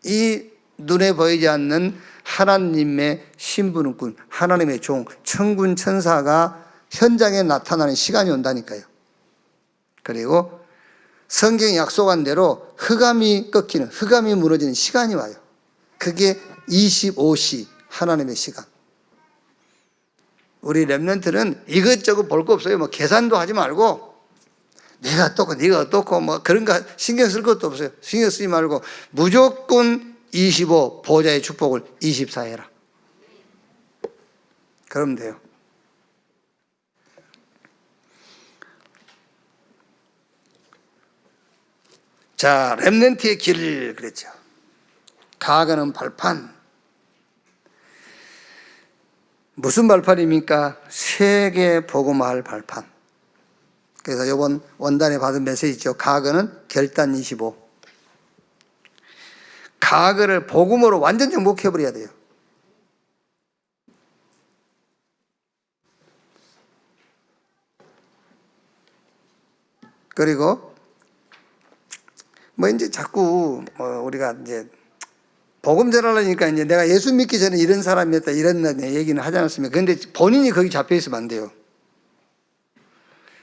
이 눈에 보이지 않는 하나님의 신분군, 하나님의 종, 천군 천사가 현장에 나타나는 시간이 온다니까요. 그리고 성경이 약속한 대로 흑암이 꺾이는, 흑암이 무너지는 시간이 와요. 그게 25시 하나님의 시간. 우리 렘넌트는 이것저것 볼 거 없어요. 뭐 계산도 하지 말고 내가 어떻고 네가 어떻고 뭐 그런 거 신경 쓸 것도 없어요. 신경 쓰지 말고 무조건 25 보호자의 축복을 24 해라. 그러면 돼요. 자, 렘넌트의 길 그랬죠. 가거는 발판. 무슨 발판입니까? 세계 복음화할 발판. 그래서 이번 원단에 받은 메시지죠. 가거는 결단 25. 가거를 복음으로 완전 정복해버려야 돼요. 그리고 뭐 이제 자꾸 우리가 이제 복음 전하려니까 이제 내가 예수 믿기 전에 이런 사람이었다 이런 얘기는 하지 않았습니까? 그런데 본인이 거기 잡혀 있으면 안 돼요.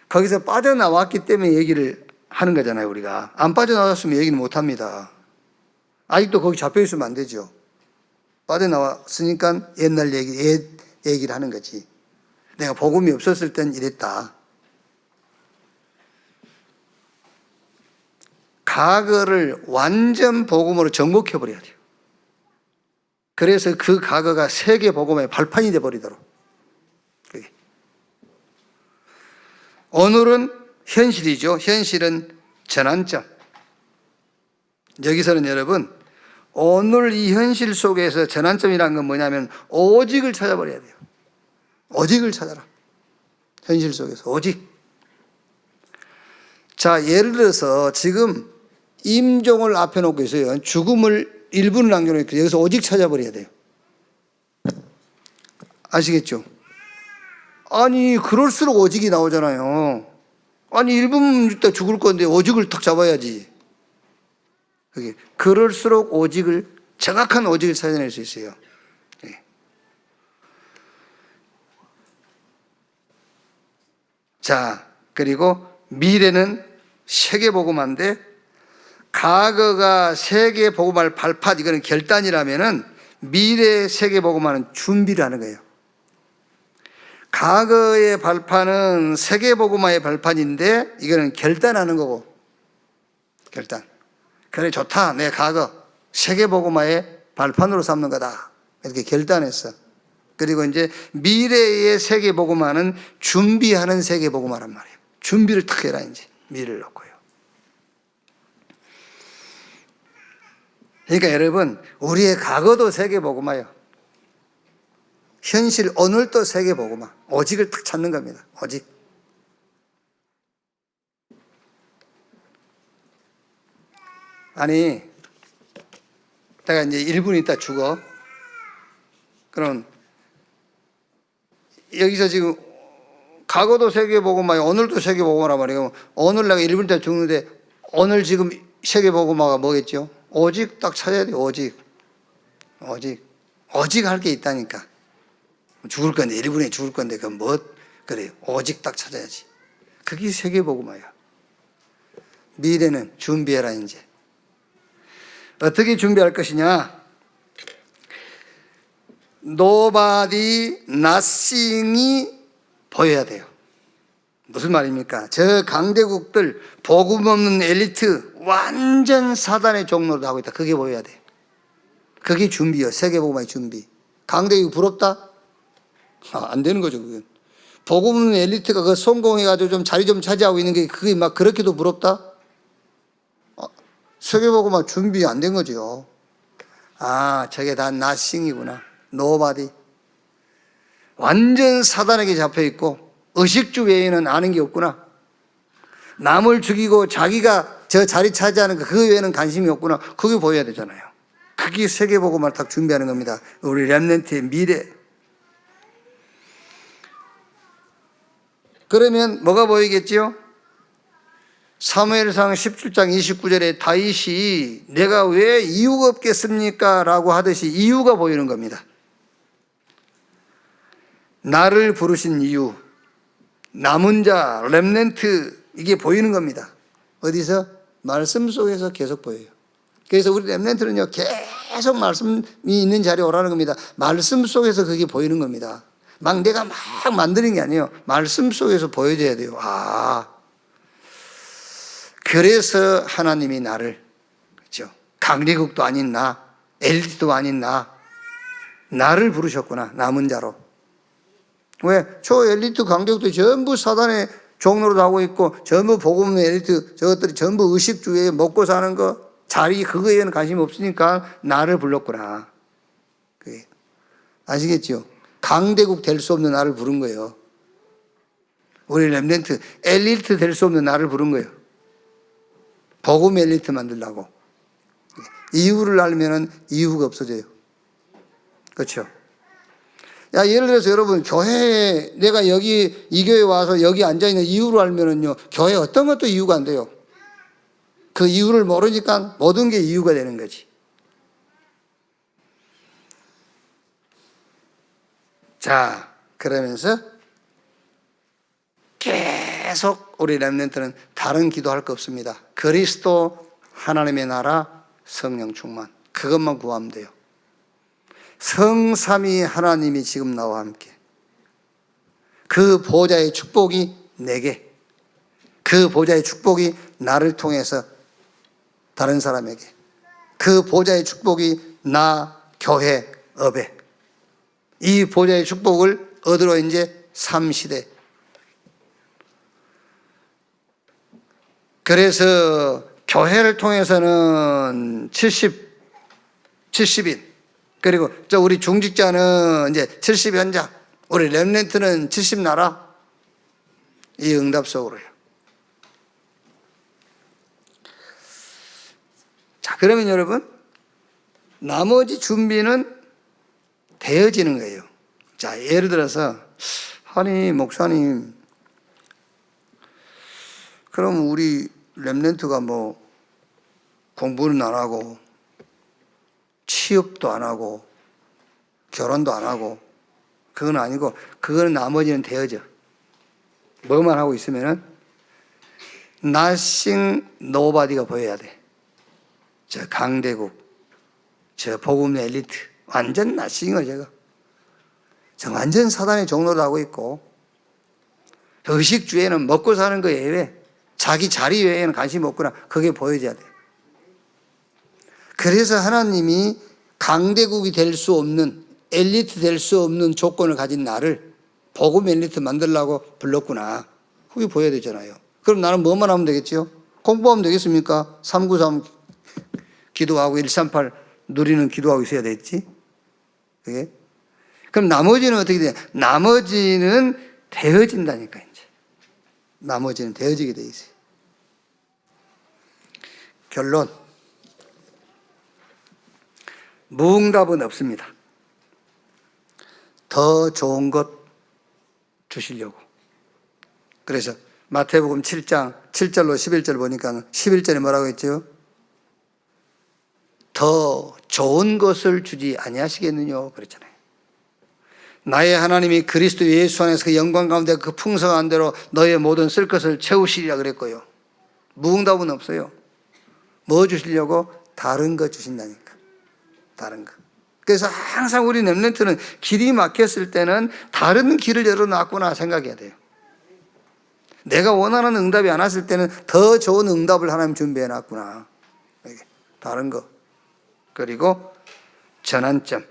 거기서 빠져나왔기 때문에 얘기를 하는 거잖아요. 우리가 안 빠져나왔으면 얘기는 못 합니다. 아직도 거기 잡혀 있으면 안 되죠. 빠져나왔으니까 옛날 얘기를 하는 거지. 내가 복음이 없었을 땐 이랬다. 과거를 완전 복음으로 정복해버려야 돼요. 그래서 그 과거가 세계 복음의 발판이 되어버리도록. 오늘은 현실이죠. 현실은 전환점. 여기서는 여러분, 오늘 이 현실 속에서 전환점이라는 건 뭐냐면 오직을 찾아버려야 돼요. 오직을 찾아라. 현실 속에서 오직. 자, 예를 들어서 지금 임종을 앞에 놓고 있어요. 죽음을 1분을 남겨놓고 여기서 오직 찾아버려야 돼요. 아시겠죠? 아니 그럴수록 오직이 나오잖아요. 아니 1분 있다 죽을 건데 오직을 탁 잡아야지. 그럴수록 오직을, 정확한 오직을 찾아낼 수 있어요. 자, 그리고 미래는 세계복음화인데 과거가 세계복음화를 발판, 이거는 결단이라면은 미래 세계복음화는 준비를 하는 거예요. 과거의 발판은 세계복음화의 발판인데 이거는 결단하는 거고, 결단. 그래 좋다, 내 과거 세계복음화의 발판으로 삼는 거다, 이렇게 결단했어. 그리고 이제 미래의 세계복음화는 준비하는 세계복음화란 말이에요. 준비를 탁 해라, 이제 미래를 놓고요. 그러니까 여러분, 우리의 과거도 세계복음화요, 현실 오늘도 세계복음화, 오직을 탁 찾는 겁니다. 오직. 아니, 내가 이제 1분 있다 죽어. 그럼 여기서 지금 과거도 세계복음화야, 오늘도 세계복음화란 말이에요. 오늘 내가 1분 있다 죽는데 오늘 지금 세계복음화가 뭐겠죠? 오직 딱 찾아야 돼요. 오직. 오직 할 게 있다니까. 죽을 건데, 1분에 죽을 건데 그건 뭐 그래요. 오직 딱 찾아야지. 그게 세계복음화야. 미래는 준비해라. 이제 어떻게 준비할 것이냐? Nobody, nothing이 보여야 돼요. 무슨 말입니까? 저 강대국들, 복음 없는 엘리트, 완전 사단의 종로를 하고 있다. 그게 보여야 돼. 그게 준비요. 세계복음화의 준비. 강대국이 부럽다? 안 되는 거죠, 그건. 복음 없는 엘리트가 그 성공해가지고 좀 자리 좀 차지하고 있는 게 그게 막 그렇게도 부럽다? 세계복음화 준비 안 된 거죠. 저게 다 nothing이구나. Nobody. 완전 사단에게 잡혀 있고 의식주 외에는 아는 게 없구나. 남을 죽이고 자기가 저 자리 차지하는 거, 그 외에는 관심이 없구나. 그게 보여야 되잖아요. 그게 세계복음화를 딱 준비하는 겁니다. 우리 렘넌트의 미래. 그러면 뭐가 보이겠지요? 사무엘상 17장 29절에 다윗이 내가 왜 이유가 없겠습니까? 라고 하듯이 이유가 보이는 겁니다. 나를 부르신 이유, 남은 자, 렘넌트, 이게 보이는 겁니다. 어디서? 말씀 속에서 계속 보여요. 그래서 우리 렘넌트는요, 계속 말씀이 있는 자리에 오라는 겁니다. 말씀 속에서 그게 보이는 겁니다. 막 내가 막 만드는 게 아니에요. 말씀 속에서 보여줘야 돼요. 그래서 하나님이 나를, 그렇죠? 강대국도 아닌 나, 엘리트도 아닌 나를 부르셨구나. 남은 자로. 왜? 저 엘리트 강대국도 전부 사단의 종로로 하고 있고, 전부 복음 없는 엘리트, 저것들이 전부 의식주의에 먹고 사는 거, 자리 그거에는 관심 없으니까 나를 불렀구나. 그게. 아시겠죠? 강대국 될 수 없는 나를 부른 거예요. 우리 렘넌트, 엘리트 될 수 없는 나를 부른 거예요. 복음 엘리트 만들려고. 이유를 알면은 이유가 없어져요. 그렇죠? 예를 들어서 여러분, 교회에 내가 여기 이 교회에 와서 여기 앉아있는 이유를 알면은요, 교회 어떤 것도 이유가 안 돼요. 그 이유를 모르니까 모든 게 이유가 되는 거지. 자, 그러면서 계속 우리 렘넌트는 다른 기도할 거 없습니다. 그리스도, 하나님의 나라, 성령 충만. 그것만 구하면 돼요. 성삼위 하나님이 지금 나와 함께. 그 보좌의 축복이 내게, 그 보좌의 축복이 나를 통해서 다른 사람에게, 그 보좌의 축복이 나 교회 업에, 이 보좌의 축복을 얻으러 이제 3시대. 그래서 교회를 통해서는 70인, 그리고 우리 중직자는 이제 70현장, 우리 렘넌트는 70나라, 이 응답 속으로요. 자, 그러면 여러분, 나머지 준비는 되어지는 거예요. 자, 예를 들어서, 아니, 목사님, 그럼 우리 렘넌트가 뭐 공부는 안 하고 취업도 안 하고 결혼도 안 하고, 그건 아니고, 그거는 나머지는 되어져. 뭐만 하고 있으면은 nothing, nobody가 보여야 돼. 저 강대국, 저 복음의 엘리트, 완전 nothing이에요. 제가 완전 사단의 종로를 하고 있고, 의식주의에는 먹고 사는 거 예외, 자기 자리 외에는 관심이 없구나, 그게 보여져야 돼. 그래서 하나님이 강대국이 될 수 없는, 엘리트 될 수 없는 조건을 가진 나를 복음 엘리트 만들려고 불렀구나, 그게 보여야 되잖아요. 그럼 나는 뭐만 하면 되겠죠? 공부하면 되겠습니까? 393 기도하고 138 누리는 기도하고 있어야 되겠지? 그게? 그럼 나머지는 어떻게 돼? 나머지는 되어진다니까, 이제. 나머지는 되어지게 돼 있어요. 결론. 무응답은 없습니다. 더 좋은 것 주시려고. 그래서 마태복음 7장 7절로 11절 보니까 11절에 뭐라고 했죠? 더 좋은 것을 주지 아니하시겠느냐 그랬잖아요. 나의 하나님이 그리스도 예수 안에서 그 영광 가운데 그 풍성한 대로 너의 모든 쓸 것을 채우시리라 그랬고요. 무응답은 없어요. 뭐 주시려고? 다른 거 주신다니까. 다른 거. 그래서 항상 우리 렘넌트는 길이 막혔을 때는 다른 길을 열어놨구나 생각해야 돼요. 내가 원하는 응답이 안 왔을 때는 더 좋은 응답을 하나님 준비해놨구나. 다른 거. 그리고 전환점.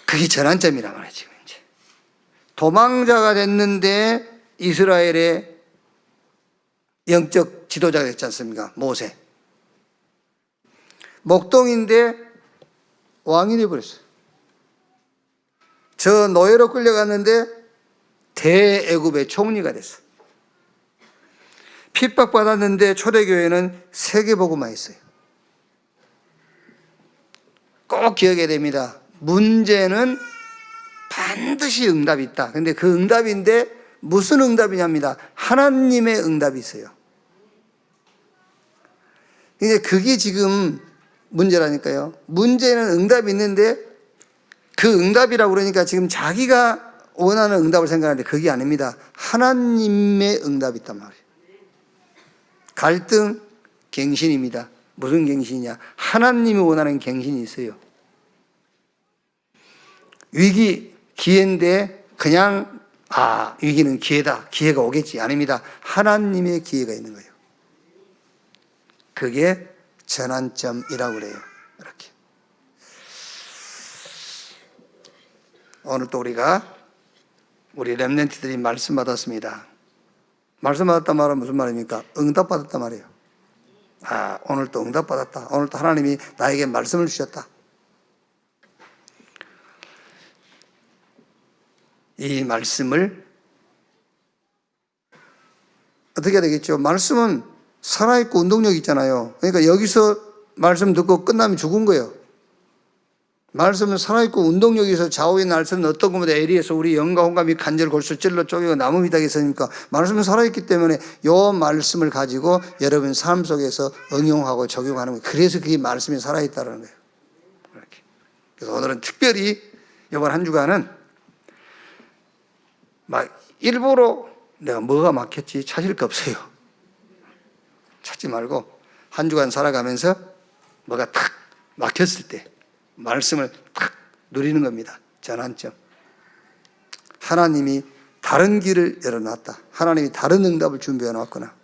그게 전환점이란 말이에요, 지금 이제. 도망자가 됐는데 이스라엘의 영적 지도자가 됐지 않습니까? 모세. 목동인데 왕이 되어버렸어요. 저 노예로 끌려갔는데 대애굽의 총리가 됐어요. 핍박받았는데 초대교회는 세계복음만 있어요. 꼭 기억해야 됩니다. 문제는 반드시 응답이 있다. 근데 그 응답인데 무슨 응답이냐입니다. 하나님의 응답이 있어요. 이제 그게 지금 문제라니까요. 문제는 응답이 있는데 그 응답이라고 그러니까 지금 자기가 원하는 응답을 생각하는데 그게 아닙니다. 하나님의 응답이 있단 말이에요. 갈등, 갱신입니다. 무슨 갱신이냐? 하나님이 원하는 갱신이 있어요. 위기, 기회인데 그냥 위기는 기회다. 기회가 오겠지. 아닙니다. 하나님의 기회가 있는 거예요. 그게 전환점이라고 그래요. 이렇게. 오늘 또 우리 렘넌트들이 말씀 받았습니다. 말씀 받았단 말은 무슨 말입니까? 응답 받았단 말이에요. 오늘 또 응답 받았다. 오늘 또 하나님이 나에게 말씀을 주셨다. 이 말씀을 어떻게 해야 되겠죠? 말씀은 살아있고 운동력이 있잖아요. 그러니까 여기서 말씀 듣고 끝나면 죽은 거예요. 말씀은 살아있고 운동력이 있어. 좌우의 날서는 어떤 것보다 에리에서 우리 영과 혼과 간절 골수 찔러 쪼개고 나무 미닥에 있으니까 말씀은 살아있기 때문에 요 말씀을 가지고 여러분 삶 속에서 응용하고 적용하는 거예요. 그래서 그게 말씀이 살아있다는 거예요. 이렇게. 그래서 오늘은 특별히 이번 한 주간은 일부러 내가 뭐가 막혔지 찾을 거 없어요. 찾지 말고 한 주간 살아가면서 뭐가 탁 막혔을 때 말씀을 탁 누리는 겁니다. 전환점. 하나님이 다른 길을 열어놨다. 하나님이 다른 응답을 준비해 놨구나.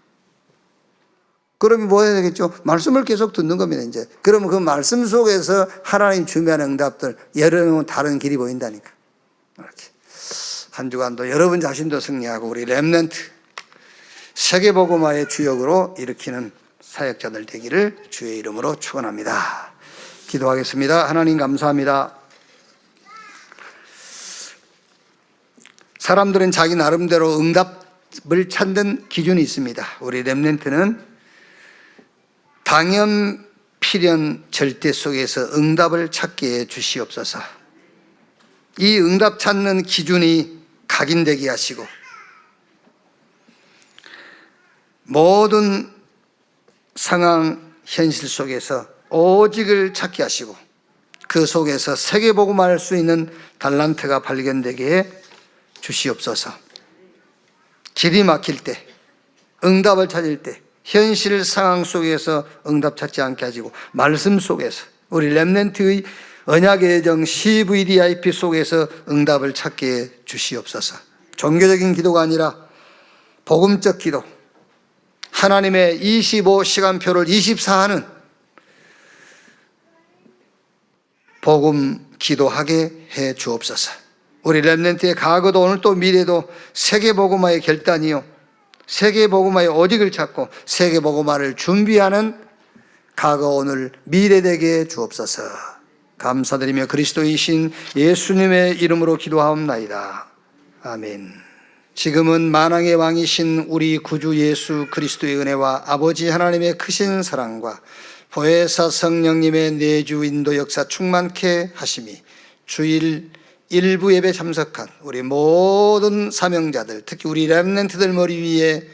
그러면 뭐 해야 되겠죠? 말씀을 계속 듣는 겁니다, 이제. 그러면 그 말씀 속에서 하나님 준비하는 응답들, 열어놓은 다른 길이 보인다니까. 이렇게. 한 주간도 여러분 자신도 승리하고 우리 렘넌트 세계복음화의 주역으로 일으키는 사역자들 되기를 주의 이름으로 축원합니다. 기도하겠습니다. 하나님 감사합니다. 사람들은 자기 나름대로 응답을 찾는 기준이 있습니다. 우리 렘넌트는 당연, 필연, 절대 속에서 응답을 찾게 해 주시옵소서. 이 응답 찾는 기준이 각인되게 하시고 모든 상황, 현실 속에서 오직을 찾게 하시고 그 속에서 세계복음화할 수 있는 달란트가 발견되게 해 주시옵소서. 길이 막힐 때, 응답을 찾을 때 현실 상황 속에서 응답 찾지 않게 하시고 말씀 속에서 우리 렘넌트의 언약의 예정 CVDIP 속에서 응답을 찾게 해 주시옵소서. 종교적인 기도가 아니라 복음적 기도, 하나님의 25시간표를 24하는 복음 기도하게 해 주옵소서. 우리 렘넌트의 과거도 오늘도 미래도 세계복음화의 결단이요, 세계복음화의 오직을 찾고 세계복음화를 준비하는 과거 오늘 미래 되게 해 주옵소서. 감사드리며 그리스도이신 예수님의 이름으로 기도하옵나이다. 아멘. 지금은 만왕의 왕이신 우리 구주 예수 그리스도의 은혜와 아버지 하나님의 크신 사랑과 보혜사 성령님의 내주 인도 역사 충만케 하심이 주일 일부 예배 참석한 우리 모든 사명자들, 특히 우리 렘넌트들 머리 위에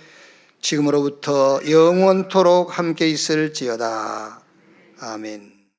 지금으로부터 영원토록 함께 있을지어다. 아멘.